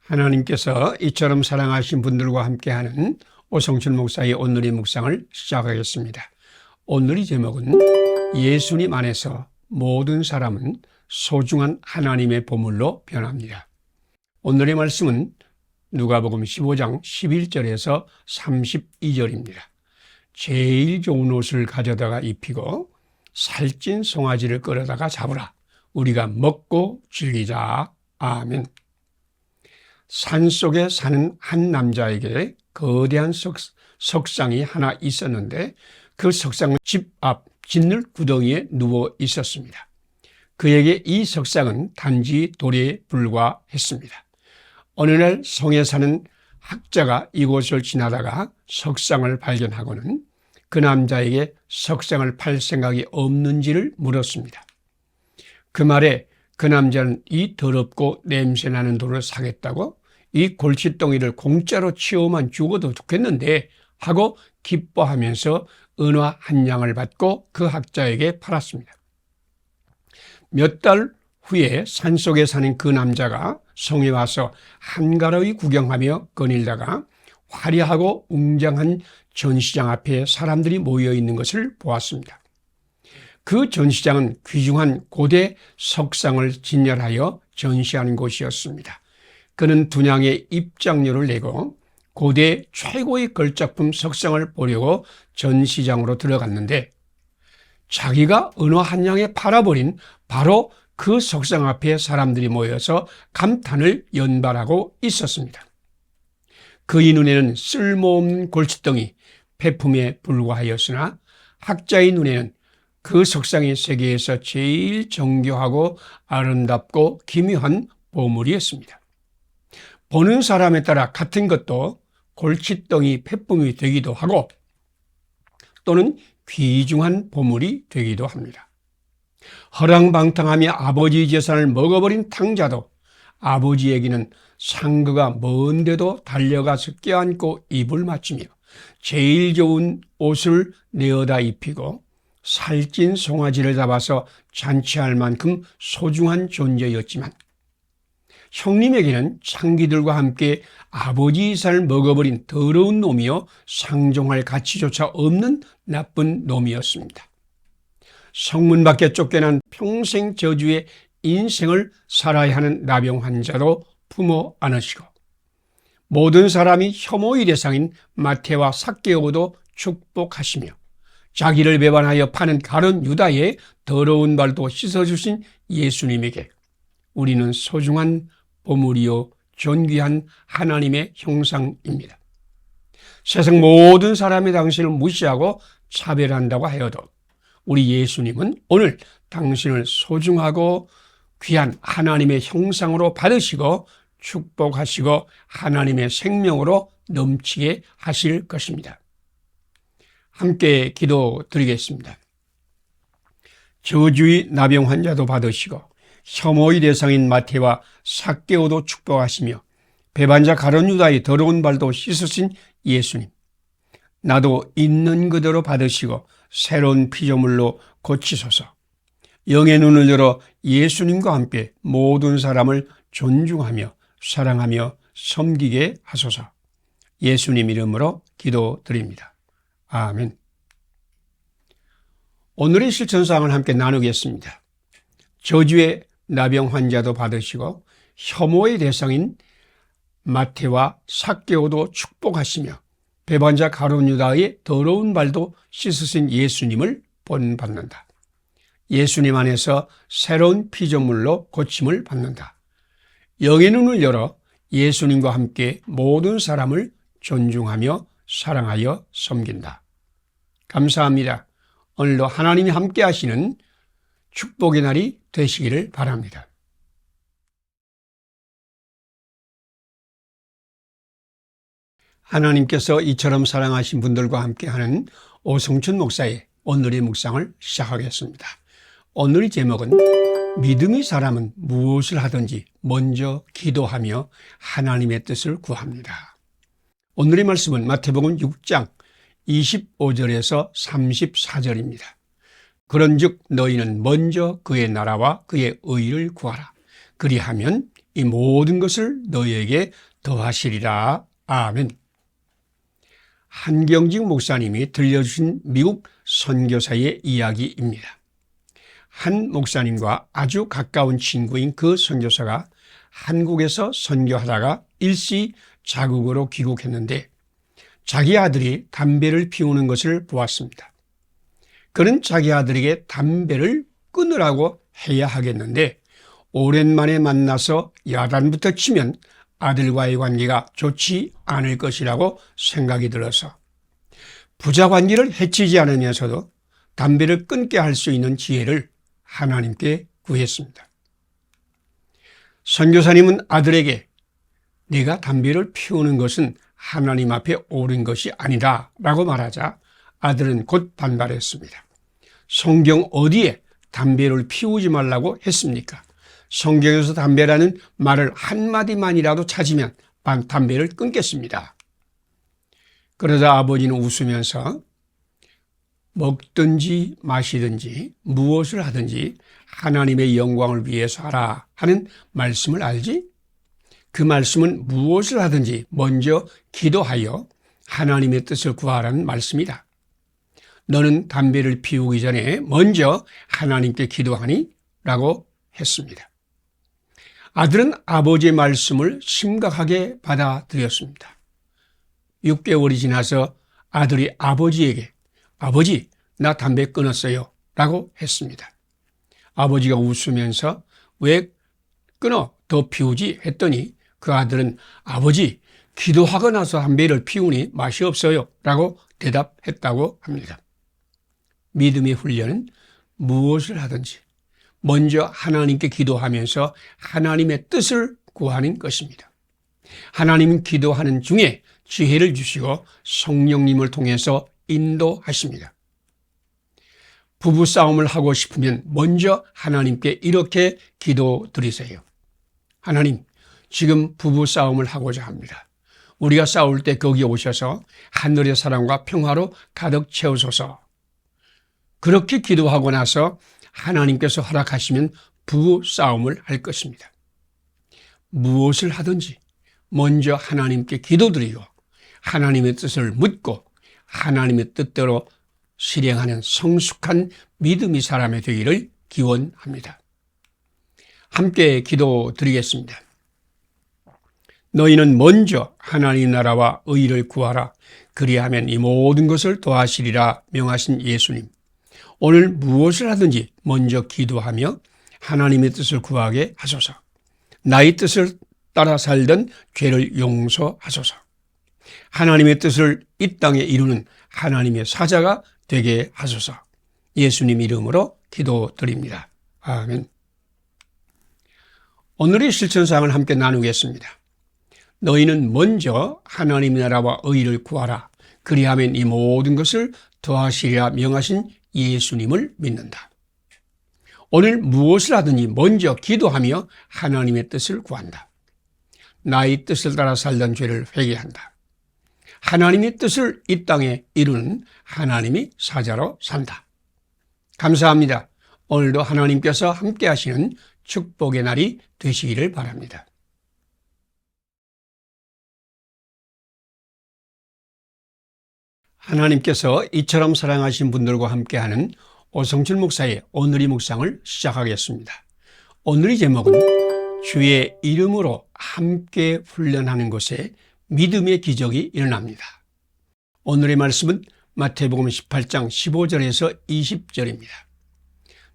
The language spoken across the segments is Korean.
하나님께서 이처럼 사랑하신 분들과 함께하는 오성춘 목사의 오늘의 묵상을 시작하겠습니다. 오늘의 제목은 예수님 안에서 모든 사람은 소중한 하나님의 보물로 변합니다. 오늘의 말씀은 누가복음 15장 11절에서 32절입니다. 제일 좋은 옷을 가져다가 입히고 살찐 송아지를 끌어다가 잡으라. 우리가 먹고 즐기자. 아멘. 산속에 사는 한 남자에게 거대한 석상이 하나 있었는데 그 석상은 집 앞 진흙 구덩이에 누워 있었습니다. 그에게 이 석상은 단지 돌에 불과했습니다. 어느 날 성에 사는 학자가 이곳을 지나다가 석상을 발견하고는 그 남자에게 석상을 팔 생각이 없는지를 물었습니다. 그 말에 그 남자는 이 더럽고 냄새나는 돌을 사겠다고 이 골칫덩이를 공짜로 치워만 죽어도 좋겠는데 하고 기뻐하면서 은화 한 양을 받고 그 학자에게 팔았습니다. 몇 달 후에 산속에 사는 그 남자가 성에 와서 한가로이 구경하며 거닐다가 화려하고 웅장한 전시장 앞에 사람들이 모여 있는 것을 보았습니다. 그 전시장은 귀중한 고대 석상을 진열하여 전시하는 곳이었습니다. 그는 분양의 입장료를 내고 고대 최고의 걸작품 석상을 보려고 전시장으로 들어갔는데 자기가 은화 한 양에 팔아버린 바로 그 석상 앞에 사람들이 모여서 감탄을 연발하고 있었습니다. 그의 눈에는 쓸모없는 골칫덩이, 폐품에 불과하였으나 학자의 눈에는 그 석상이 세계에서 제일 정교하고 아름답고 기묘한 보물이었습니다. 보는 사람에 따라 같은 것도 골칫덩이 폐품이 되기도 하고 또는 귀중한 보물이 되기도 합니다. 허랑방탕하며 아버지 재산을 먹어버린 탕자도 아버지에게는 상그가 먼데도 달려가서 껴안고 입을 맞추며 제일 좋은 옷을 내어다 입히고 살찐 송아지를 잡아서 잔치할 만큼 소중한 존재였지만 형님에게는 창기들과 함께 아버지 재산을 먹어버린 더러운 놈이요 상종할 가치조차 없는 나쁜 놈이었습니다. 성문 밖에 쫓겨난 평생 저주의 인생을 살아야 하는 나병 환자도 품어 안으시고 모든 사람이 혐오의 대상인 마태와 삭개오도 축복하시며 자기를 배반하여 파는 가룟 유다의 더러운 발도 씻어주신 예수님에게 우리는 소중한 보물이요 존귀한 하나님의 형상입니다. 세상 모든 사람이 당신을 무시하고 차별한다고 하여도 우리 예수님은 오늘 당신을 소중하고 귀한 하나님의 형상으로 받으시고 축복하시고 하나님의 생명으로 넘치게 하실 것입니다. 함께 기도드리겠습니다. 저주의 나병 환자도 받으시고 혐오의 대상인 마태와 삭개오도 축복하시며 배반자 가룟 유다의 더러운 발도 씻으신 예수님, 나도 있는 그대로 받으시고 새로운 피조물로 고치소서. 영의 눈을 열어 예수님과 함께 모든 사람을 존중하며 사랑하며 섬기게 하소서. 예수님 이름으로 기도드립니다. 아멘. 오늘의 실천사항을 함께 나누겠습니다. 저주의 나병 환자도 받으시고 혐오의 대상인 마태와 삭개오도 축복하시며 배반자 가룟 유다의 더러운 발도 씻으신 예수님을 본받는다. 예수님 안에서 새로운 피조물로 고침을 받는다. 영의 눈을 열어 예수님과 함께 모든 사람을 존중하며 사랑하여 섬긴다. 감사합니다. 오늘도 하나님이 함께 하시는 축복의 날이 되시기를 바랍니다. 하나님께서 이처럼 사랑하신 분들과 함께하는 오성춘 목사의 오늘의 묵상을 시작하겠습니다. 오늘의 제목은 믿음의 사람은 무엇을 하든지 먼저 기도하며 하나님의 뜻을 구합니다. 오늘의 말씀은 마태복음 6장 25절에서 34절입니다. 그런즉 너희는 먼저 그의 나라와 그의 의를 구하라. 그리하면 이 모든 것을 너희에게 더하시리라. 아멘. 한경직 목사님이 들려주신 미국 선교사의 이야기입니다. 한 목사님과 아주 가까운 친구인 그 선교사가 한국에서 선교하다가 일시 자국으로 귀국했는데 자기 아들이 담배를 피우는 것을 보았습니다. 그는 자기 아들에게 담배를 끊으라고 해야 하겠는데 오랜만에 만나서 야단부터 치면 아들과의 관계가 좋지 않을 것이라고 생각이 들어서 부자 관계를 해치지 않으면서도 담배를 끊게 할 수 있는 지혜를 하나님께 구했습니다. 선교사님은 아들에게 네가 담배를 피우는 것은 하나님 앞에 옳은 것이 아니다 라고 말하자 아들은 곧 반발했습니다. 성경 어디에 담배를 피우지 말라고 했습니까? 성경에서 담배라는 말을 한마디만이라도 찾으면 담배를 끊겠습니다. 그러자 아버지는 웃으면서 먹든지 마시든지 무엇을 하든지 하나님의 영광을 위해서 하라 하는 말씀을 알지? 그 말씀은 무엇을 하든지 먼저 기도하여 하나님의 뜻을 구하라는 말씀이다. 너는 담배를 피우기 전에 먼저 하나님께 기도하니? 라고 했습니다. 아들은 아버지의 말씀을 심각하게 받아들였습니다. 6개월이 지나서 아들이 아버지에게 아버지, 나 담배 끊었어요 라고 했습니다. 아버지가 웃으면서 왜 끊어? 더 피우지? 했더니 그 아들은 아버지, 기도하고 나서 담배를 피우니 맛이 없어요 라고 대답했다고 합니다. 믿음의 훈련은 무엇을 하든지 먼저 하나님께 기도하면서 하나님의 뜻을 구하는 것입니다. 하나님은 기도하는 중에 지혜를 주시고 성령님을 통해서 인도하십니다. 부부싸움을 하고 싶으면 먼저 하나님께 이렇게 기도드리세요. 하나님, 지금 부부싸움을 하고자 합니다. 우리가 싸울 때 거기 오셔서 하늘의 사랑과 평화로 가득 채우소서. 그렇게 기도하고 나서 하나님께서 허락하시면 부부싸움을 할 것입니다. 무엇을 하든지 먼저 하나님께 기도드리고 하나님의 뜻을 묻고 하나님의 뜻대로 실행하는 성숙한 믿음의 사람이 되기를 기원합니다. 함께 기도드리겠습니다. 너희는 먼저 하나님 나라와 의를 구하라. 그리하면 이 모든 것을 더하시리라 명하신 예수님. 오늘 무엇을 하든지 먼저 기도하며 하나님의 뜻을 구하게 하소서. 나의 뜻을 따라 살던 죄를 용서하소서. 하나님의 뜻을 이 땅에 이루는 하나님의 사자가 되게 하소서. 예수님 이름으로 기도드립니다. 아멘. 오늘의 실천사항을 함께 나누겠습니다. 너희는 먼저 하나님의 나라와 의를 구하라. 그리하면 이 모든 것을 더하시리라 명하신 예수님을 믿는다. 오늘 무엇을 하든지 먼저 기도하며 하나님의 뜻을 구한다. 나의 뜻을 따라 살던 죄를 회개한다. 하나님의 뜻을 이 땅에 이루는 하나님이 사자로 산다. 감사합니다. 오늘도 하나님께서 함께 하시는 축복의 날이 되시기를 바랍니다. 하나님께서 이처럼 사랑하신 분들과 함께하는 오성철 목사의 오늘의 묵상을 시작하겠습니다. 오늘의 제목은 주의 이름으로 함께 훈련하는 곳에 믿음의 기적이 일어납니다. 오늘의 말씀은 마태복음 18장 15절에서 20절입니다.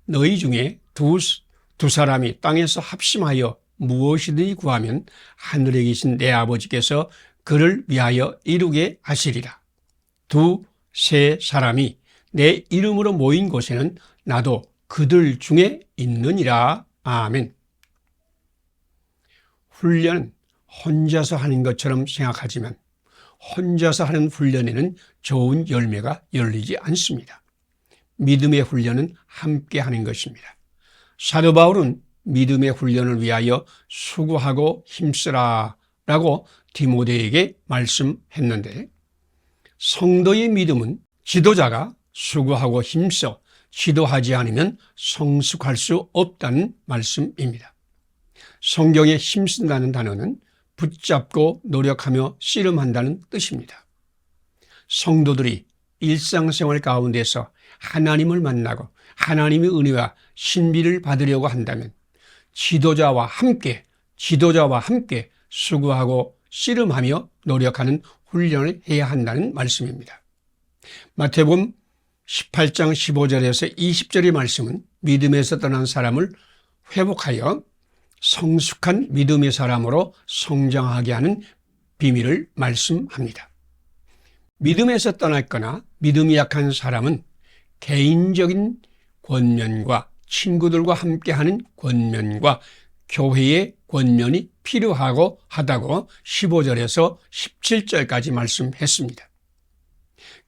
너희 중에 두 사람이 땅에서 합심하여 무엇이든지 구하면 하늘에 계신 내 아버지께서 그를 위하여 이루게 하시리라. 두세 사람이 내 이름으로 모인 곳에는 나도 그들 중에 있느니라. 아멘. 훈련은 혼자서 하는 것처럼 생각하지만 혼자서 하는 훈련에는 좋은 열매가 열리지 않습니다. 믿음의 훈련은 함께 하는 것입니다. 사도 바울은 믿음의 훈련을 위하여 수고하고 힘쓰라 라고 디모데에게 말씀했는데 성도의 믿음은 지도자가 수고하고 힘써 지도하지 않으면 성숙할 수 없다는 말씀입니다. 성경에 힘쓴다는 단어는 붙잡고 노력하며 씨름한다는 뜻입니다. 성도들이 일상생활 가운데서 하나님을 만나고 하나님의 은혜와 신비를 받으려고 한다면 지도자와 함께 수고하고 씨름하며 노력하는 훈련을 해야 한다는 말씀입니다. 마태복음 18장 15절에서 20절의 말씀은 믿음에서 떠난 사람을 회복하여 성숙한 믿음의 사람으로 성장하게 하는 비밀을 말씀합니다. 믿음에서 떠났거나 믿음이 약한 사람은 개인적인 권면과 친구들과 함께하는 권면과 교회의 권면이 필요하고 하다고 15절에서 17절까지 말씀했습니다.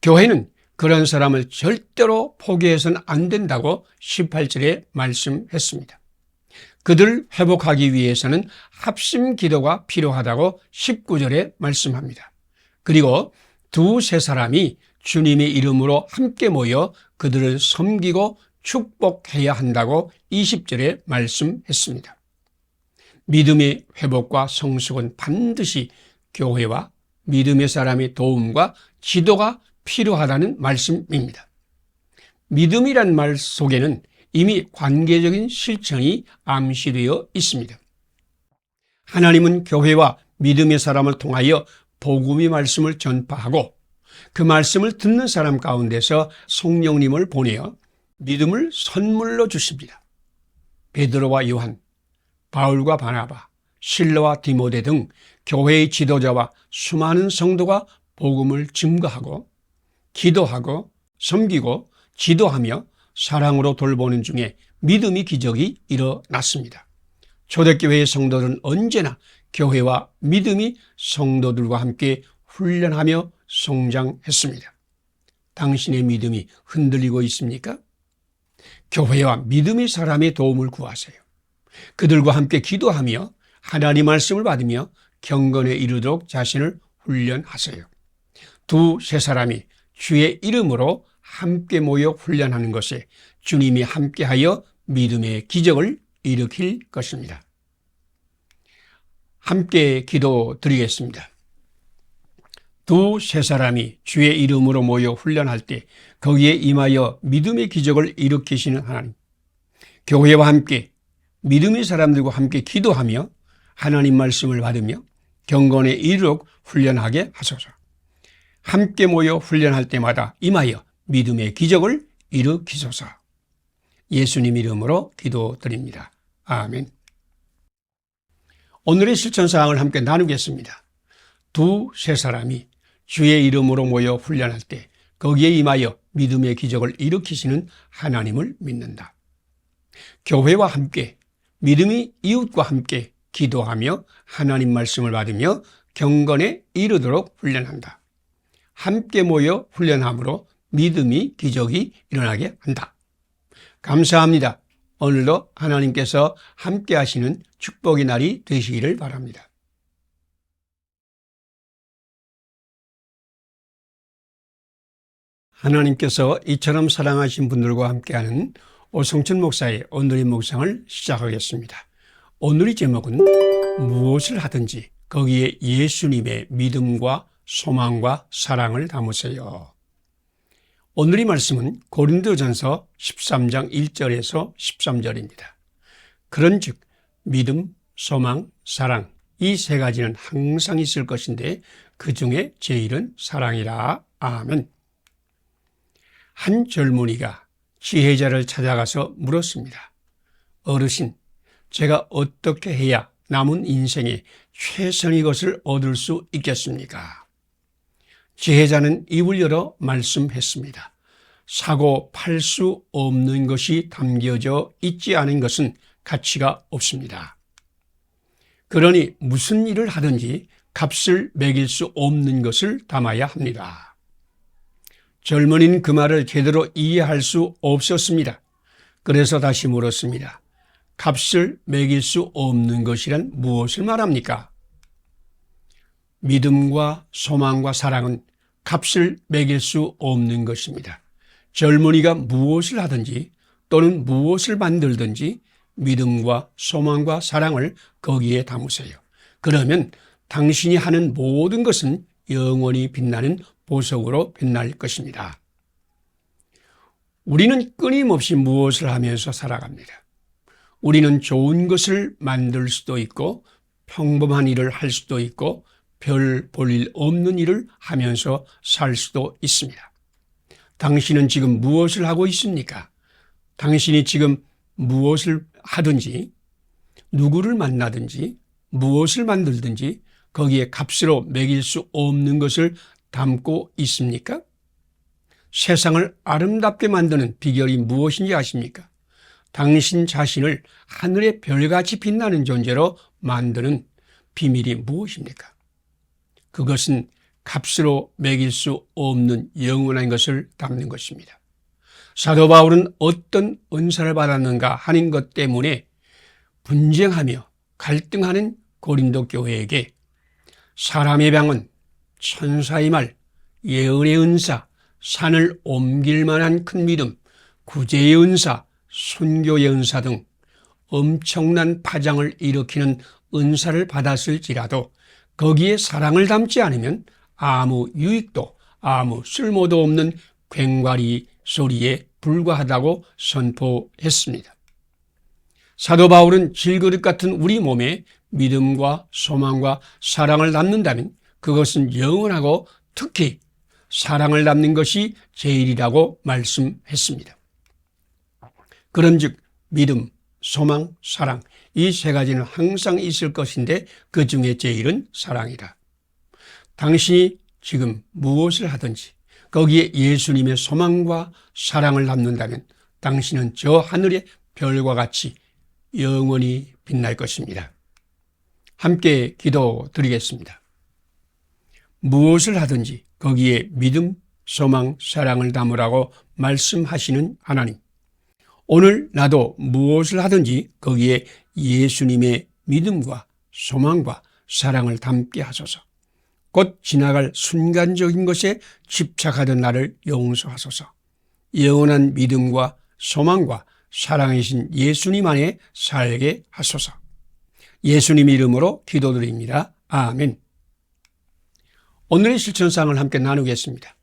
교회는 그런 사람을 절대로 포기해서는 안 된다고 18절에 말씀했습니다. 그들을 회복하기 위해서는 합심 기도가 필요하다고 19절에 말씀합니다. 그리고 두세 사람이 주님의 이름으로 함께 모여 그들을 섬기고 축복해야 한다고 20절에 말씀했습니다. 믿음의 회복과 성숙은 반드시 교회와 믿음의 사람의 도움과 지도가 필요하다는 말씀입니다. 믿음이란 말 속에는 이미 관계적인 실천이 암시되어 있습니다. 하나님은 교회와 믿음의 사람을 통하여 복음의 말씀을 전파하고 그 말씀을 듣는 사람 가운데서 성령님을 보내어 믿음을 선물로 주십니다. 베드로와 요한, 바울과 바나바, 실로와 디모데 등 교회의 지도자와 수많은 성도가 복음을 증거하고 기도하고 섬기고 지도하며 사랑으로 돌보는 중에 믿음의 기적이 일어났습니다. 초대교회의 성도들은 언제나 교회와 믿음이 성도들과 함께 훈련하며 성장했습니다. 당신의 믿음이 흔들리고 있습니까? 교회와 믿음의 사람의 도움을 구하세요. 그들과 함께 기도하며 하나님 말씀을 받으며 경건에 이르도록 자신을 훈련하세요. 두세 사람이 주의 이름으로 함께 모여 훈련하는 것에 주님이 함께하여 믿음의 기적을 일으킬 것입니다. 함께 기도드리겠습니다. 두세 사람이 주의 이름으로 모여 훈련할 때 거기에 임하여 믿음의 기적을 일으키시는 하나님, 교회와 함께 믿음의 사람들과 함께 기도하며 하나님 말씀을 받으며 경건에 이르도록 훈련하게 하소서. 함께 모여 훈련할 때마다 임하여 믿음의 기적을 일으키소서. 예수님 이름으로 기도드립니다. 아멘. 오늘의 실천사항을 함께 나누겠습니다. 두세 사람이 주의 이름으로 모여 훈련할 때 거기에 임하여 믿음의 기적을 일으키시는 하나님을 믿는다. 교회와 함께 믿음이 이웃과 함께 기도하며 하나님 말씀을 받으며 경건에 이르도록 훈련한다. 함께 모여 훈련함으로 믿음이 기적이 일어나게 한다. 감사합니다. 오늘도 하나님께서 함께 하시는 축복의 날이 되시기를 바랍니다. 하나님께서 이처럼 사랑하신 분들과 함께하는 오성천 목사의 오늘의 묵상을 시작하겠습니다. 오늘의 제목은 무엇을 하든지 거기에 예수님의 믿음과 소망과 사랑을 담으세요. 오늘의 말씀은 고린도전서 13장 1절에서 13절입니다. 그런즉 믿음, 소망, 사랑 이 세 가지는 항상 있을 것인데 그 중에 제일은 사랑이라. 아멘. 한 젊은이가 지혜자를 찾아가서 물었습니다. 어르신, 제가 어떻게 해야 남은 인생에 최선의 것을 얻을 수 있겠습니까? 지혜자는 입을 열어 말씀했습니다. 사고 팔 수 없는 것이 담겨져 있지 않은 것은 가치가 없습니다. 그러니 무슨 일을 하든지 값을 매길 수 없는 것을 담아야 합니다. 젊은이는 그 말을 제대로 이해할 수 없었습니다. 그래서 다시 물었습니다. 값을 매길 수 없는 것이란 무엇을 말합니까? 믿음과 소망과 사랑은 값을 매길 수 없는 것입니다. 젊은이가 무엇을 하든지 또는 무엇을 만들든지 믿음과 소망과 사랑을 거기에 담으세요. 그러면 당신이 하는 모든 것은 영원히 빛나는 보석으로 빛날 것입니다. 우리는 끊임없이 무엇을 하면서 살아갑니다. 우리는 좋은 것을 만들 수도 있고 평범한 일을 할 수도 있고 별 볼 일 없는 일을 하면서 살 수도 있습니다. 당신은 지금 무엇을 하고 있습니까? 당신이 지금 무엇을 하든지 누구를 만나든지 무엇을 만들든지 거기에 값으로 매길 수 없는 것을 담고 있습니까? 세상을 아름답게 만드는 비결이 무엇인지 아십니까? 당신 자신을 하늘의 별같이 빛나는 존재로 만드는 비밀이 무엇입니까? 그것은 값으로 매길 수 없는 영원한 것을 담는 것입니다. 사도 바울은 어떤 은사를 받았는가 하는 것 때문에 분쟁하며 갈등하는 고린도 교회에게 사람의 방언, 천사의 말, 예언의 은사, 산을 옮길 만한 큰 믿음, 구제의 은사, 순교의 은사 등 엄청난 파장을 일으키는 은사를 받았을지라도 거기에 사랑을 담지 않으면 아무 유익도 아무 쓸모도 없는 괭과리 소리에 불과하다고 선포했습니다. 사도 바울은 질그릇 같은 우리 몸에 믿음과 소망과 사랑을 담는다면 그것은 영원하고 특히 사랑을 담는 것이 제일이라고 말씀했습니다. 그런즉 믿음, 소망, 사랑 이 세 가지는 항상 있을 것인데 그 중에 제일은 사랑이다. 당신이 지금 무엇을 하든지 거기에 예수님의 소망과 사랑을 담는다면 당신은 저 하늘의 별과 같이 영원히 빛날 것입니다. 함께 기도드리겠습니다. 무엇을 하든지 거기에 믿음, 소망, 사랑을 담으라고 말씀하시는 하나님. 오늘 나도 무엇을 하든지 거기에 예수님의 믿음과 소망과 사랑을 담게 하소서. 곧 지나갈 순간적인 것에 집착하던 나를 용서하소서. 영원한 믿음과 소망과 사랑이신 예수님 안에 살게 하소서. 예수님 이름으로 기도드립니다. 아멘. 오늘의 실천사항을 함께 나누겠습니다.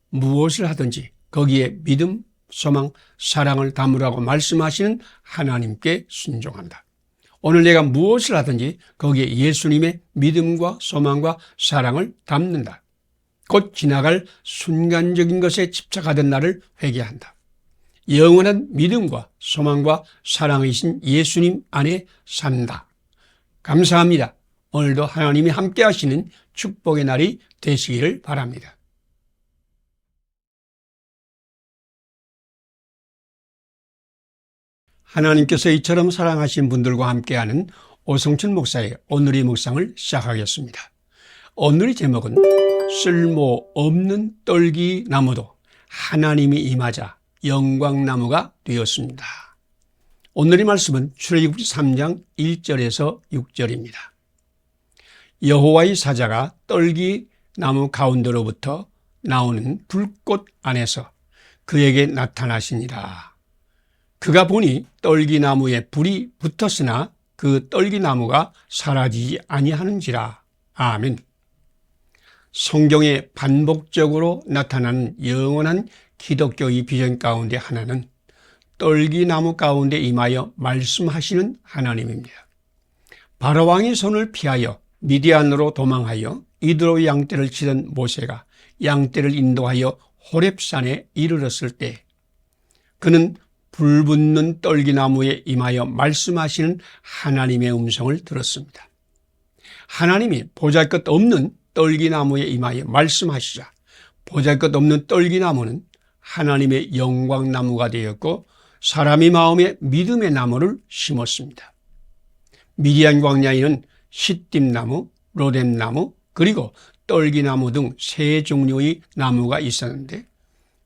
무엇을 하든지 거기에 믿음, 소망, 사랑을 담으라고 말씀하시는 하나님께 순종한다. 오늘 내가 무엇을 하든지 거기에 예수님의 믿음과 소망과 사랑을 담는다. 곧 지나갈 순간적인 것에 집착하던 나를 회개한다. 영원한 믿음과 소망과 사랑이신 예수님 안에 산다. 감사합니다. 오늘도 하나님이 함께 하시는 축복의 날이 되시기를 바랍니다. 하나님께서 이처럼 사랑하신 분들과 함께하는 오성춘 목사의 오늘의 묵상을 시작하겠습니다. 오늘의 제목은 쓸모없는 떨기 나무도 하나님이 임하자 영광나무가 되었습니다. 오늘의 말씀은 출애굽기 3장 1절에서 6절입니다. 여호와의 사자가 떨기 나무 가운데로부터 나오는 불꽃 안에서 그에게 나타나시니라. 그가 보니 떨기나무에 불이 붙었으나 그 떨기나무가 사라지지 아니하는지라. 아멘. 성경에 반복적으로 나타나는 영원한 기독교의 비전 가운데 하나는 떨기나무 가운데 임하여 말씀하시는 하나님입니다. 바로왕의 손을 피하여 미디안으로 도망하여 이드로 양떼를 치던 모세가 양떼를 인도하여 호렙산에 이르렀을 때 그는 불붙는 떨기나무에 임하여 말씀하시는 하나님의 음성을 들었습니다. 하나님이 보잘것없는 떨기나무에 임하여 말씀하시자 보잘것없는 떨기나무는 하나님의 영광나무가 되었고 사람의 마음에 믿음의 나무를 심었습니다. 미디안 광야에는 시딤나무, 로뎀나무 그리고 떨기나무 등 세 종류의 나무가 있었는데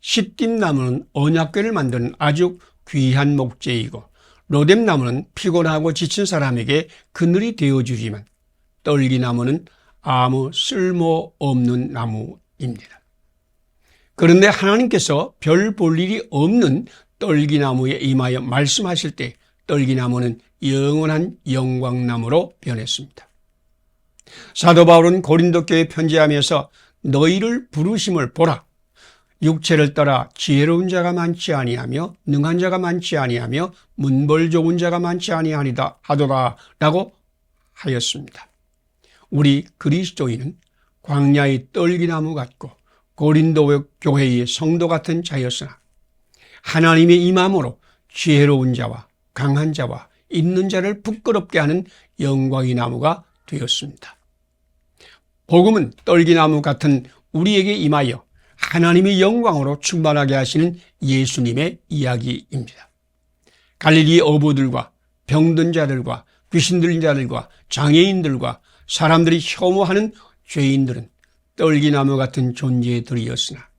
시딤나무는 언약궤를 만드는 아주 귀한 목재이고 로뎀나무는 피곤하고 지친 사람에게 그늘이 되어주지만 떨기나무는 아무 쓸모없는 나무입니다. 그런데 하나님께서 별 볼 일이 없는 떨기나무에 임하여 말씀하실 때 떨기나무는 영원한 영광나무로 변했습니다. 사도 바울은 고린도 교회에 편지하면서 너희를 부르심을 보라. 육체를 따라 지혜로운 자가 많지 아니하며 능한 자가 많지 아니하며 문벌 좋은 자가 많지 아니하리다 하도다 라고 하였습니다. 우리 그리스도인은 광야의 떨기나무 같고 고린도 교회의 성도 같은 자였으나 하나님의 임함으로 지혜로운 자와 강한 자와 있는 자를 부끄럽게 하는 영광의 나무가 되었습니다. 복음은 떨기나무 같은 우리에게 임하여 하나님의 영광으로 충만하게 하시는 예수님의 이야기입니다. 갈릴리 어부들과 병든 자들과 귀신 들린 자들과 장애인들과 사람들이 혐오하는 죄인들은 떨기나무 같은 존재들이었으나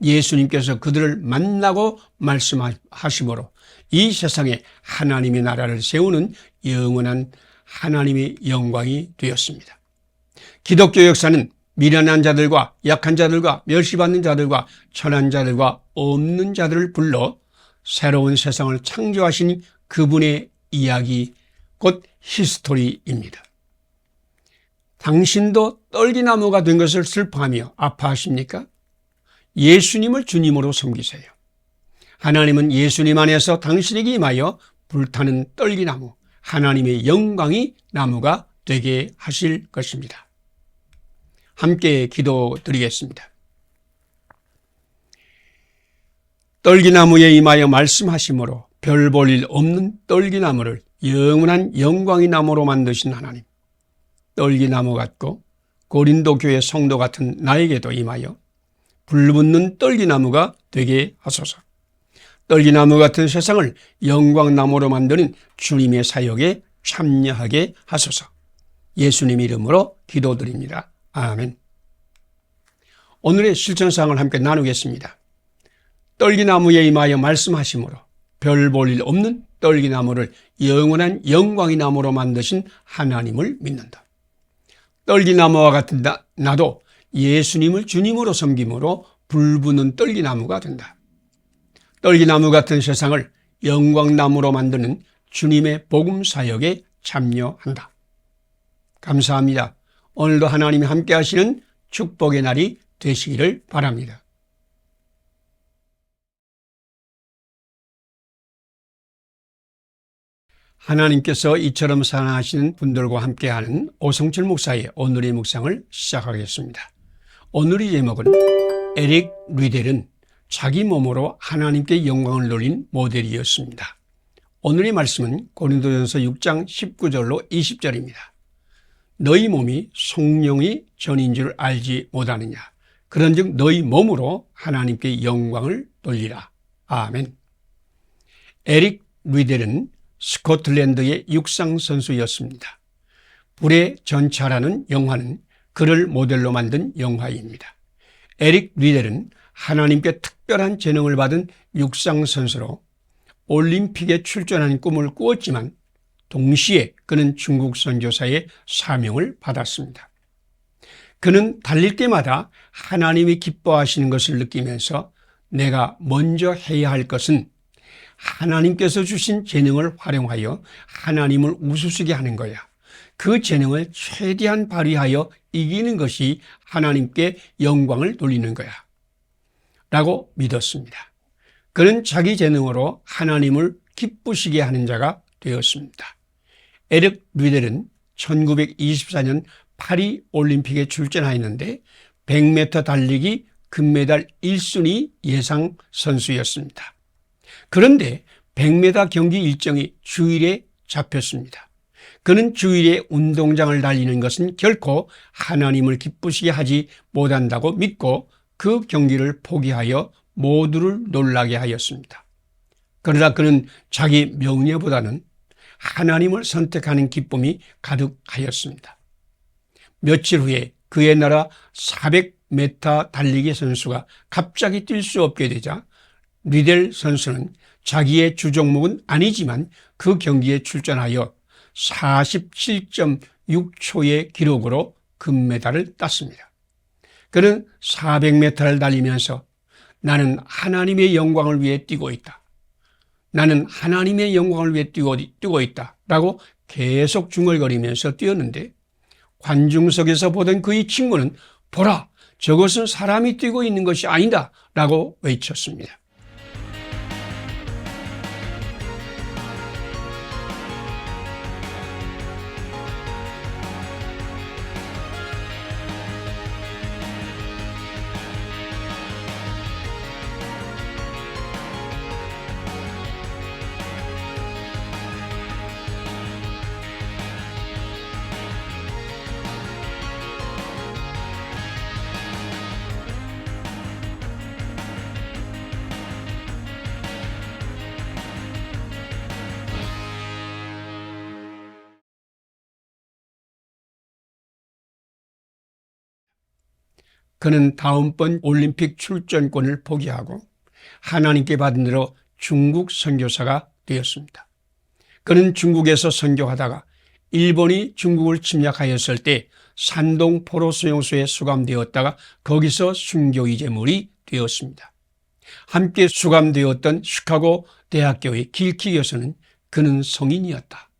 예수님께서 그들을 만나고 말씀하심으로 이 세상에 하나님의 나라를 세우는 영원한 하나님의 영광이 되었습니다. 기독교 역사는 미련한 자들과 약한 자들과 멸시받는 자들과 천한 자들과 없는 자들을 불러 새로운 세상을 창조하신 그분의 이야기, 곧 히스토리입니다. 당신도 떨기나무가 된 것을 슬퍼하며 아파하십니까? 예수님을 주님으로 섬기세요. 하나님은 예수님 안에서 당신에게 임하여 불타는 떨기나무, 하나님의 영광이 나무가 되게 하실 것입니다. 함께 기도드리겠습니다. 떨기나무에 임하여 말씀하심으로 별 볼 일 없는 떨기나무를 영원한 영광의 나무로 만드신 하나님, 떨기나무 같고 고린도 교회 성도 같은 나에게도 임하여 불붙는 떨기나무가 되게 하소서. 떨기나무 같은 세상을 영광나무로 만드는 주님의 사역에 참여하게 하소서. 예수님 이름으로 기도드립니다. 아멘. 오늘의 실천사항을 함께 나누겠습니다. 떨기나무에 임하여 말씀하심으로 별 볼 일 없는 떨기나무를 영원한 영광의 나무로 만드신 하나님을 믿는다. 떨기나무와 같은 나도 예수님을 주님으로 섬김으로 불붙는 떨기나무가 된다. 떨기나무 같은 세상을 영광나무로 만드는 주님의 복음 사역에 참여한다. 감사합니다. 오늘도 하나님이 함께 하시는 축복의 날이 되시기를 바랍니다. 하나님께서 이처럼 사랑하시는 분들과 함께하는 오성철 목사의 오늘의 묵상을 시작하겠습니다. 오늘의 제목은 에릭 리델은 자기 몸으로 하나님께 영광을 돌린 모델이었습니다. 오늘의 말씀은 고린도전서 6장 19절로 20절입니다. 너희 몸이 성령의 전인 줄 알지 못하느냐. 그런즉 너희 몸으로 하나님께 영광을 돌리라. 아멘. 에릭 리델은 스코틀랜드의 육상 선수였습니다. 불의 전차라는 영화는 그를 모델로 만든 영화입니다. 에릭 리델은 하나님께 특별한 재능을 받은 육상 선수로 올림픽에 출전하는 꿈을 꾸었지만 동시에 그는 중국 선교사의 사명을 받았습니다. 그는 달릴 때마다 하나님이 기뻐하시는 것을 느끼면서 내가 먼저 해야 할 것은 하나님께서 주신 재능을 활용하여 하나님을 우수시게 하는 거야. 그 재능을 최대한 발휘하여 이기는 것이 하나님께 영광을 돌리는 거야. 라고 믿었습니다. 그는 자기 재능으로 하나님을 기쁘시게 하는 자가 되었습니다. 에릭 리델은 1924년 파리 올림픽에 출전하였는데 100m 달리기 금메달 1순위 예상 선수였습니다. 그런데 100m 경기 일정이 주일에 잡혔습니다. 그는 주일에 운동장을 달리는 것은 결코 하나님을 기쁘시게 하지 못한다고 믿고 그 경기를 포기하여 모두를 놀라게 하였습니다. 그러나 그는 자기 명예보다는 하나님을 선택하는 기쁨이 가득하였습니다. 며칠 후에 그의 나라 400m 달리기 선수가 갑자기 뛸 수 없게 되자 리델 선수는 자기의 주 종목은 아니지만 그 경기에 출전하여 47.6초의 기록으로 금메달을 땄습니다. 그는 400m를 달리면서 나는 하나님의 영광을 위해 뛰고 있다. 나는 하나님의 영광을 위해 뛰고 있다 라고 계속 중얼거리면서 뛰었는데 관중석에서 보던 그의 친구는 보라, 저것은 사람이 뛰고 있는 것이 아니다 라고 외쳤습니다. 그는 다음번 올림픽 출전권을 포기하고 하나님께 받은 대로 중국 선교사가 되었습니다. 그는 중국에서 선교하다가 일본이 중국을 침략하였을 때 산동 포로 수용소에 수감되었다가 거기서 순교의 제물이 되었습니다. 함께 수감되었던 시카고 대학교의 길키 교수는 그는 성인이었다.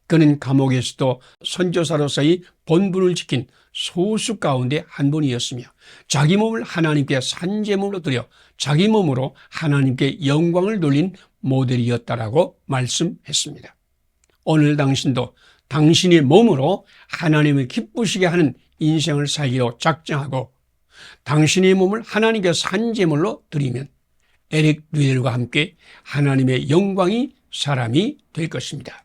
그는 감옥에서도 선교사로서의 본분을 지킨 소수 가운데 한 분이었으며 자기 몸을 하나님께 산제물로 드려 자기 몸으로 하나님께 영광을 돌린 모델이었다라고 말씀했습니다. 오늘 당신도 당신의 몸으로 하나님을 기쁘시게 하는 인생을 살기로 작정하고 당신의 몸을 하나님께 산제물로 드리면 에릭 류델과 함께 하나님의 영광이 사람이 될 것입니다.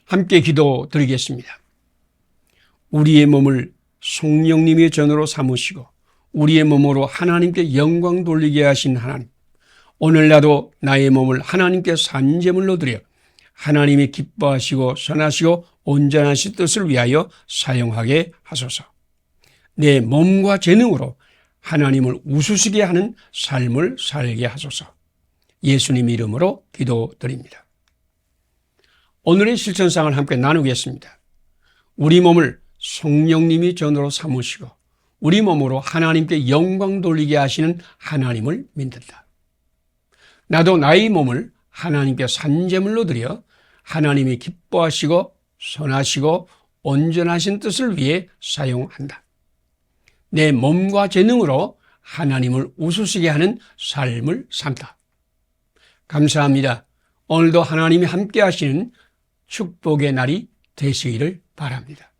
함께 기도드리겠습니다. 우리의 몸을 성령님의 전으로 삼으시고 우리의 몸으로 하나님께 영광 돌리게 하신 하나님, 오늘 나도 나의 몸을 하나님께 산제물로 드려 하나님이 기뻐하시고 선하시고 온전하신 뜻을 위하여 사용하게 하소서. 내 몸과 재능으로 하나님을 우수시게 하는 삶을 살게 하소서. 예수님 이름으로 기도드립니다. 오늘의 실천상을 함께 나누겠습니다. 우리 몸을 성령님이 전으로 삼으시고 우리 몸으로 하나님께 영광 돌리게 하시는 하나님을 믿는다. 나도 나의 몸을 하나님께 산제물로 드려 하나님이 기뻐하시고 선하시고 온전하신 뜻을 위해 사용한다. 내 몸과 재능으로 하나님을 우수시게 하는 삶을 산다. 감사합니다. 오늘도 하나님이 함께 하시는 축복의 날이 되시기를 바랍니다.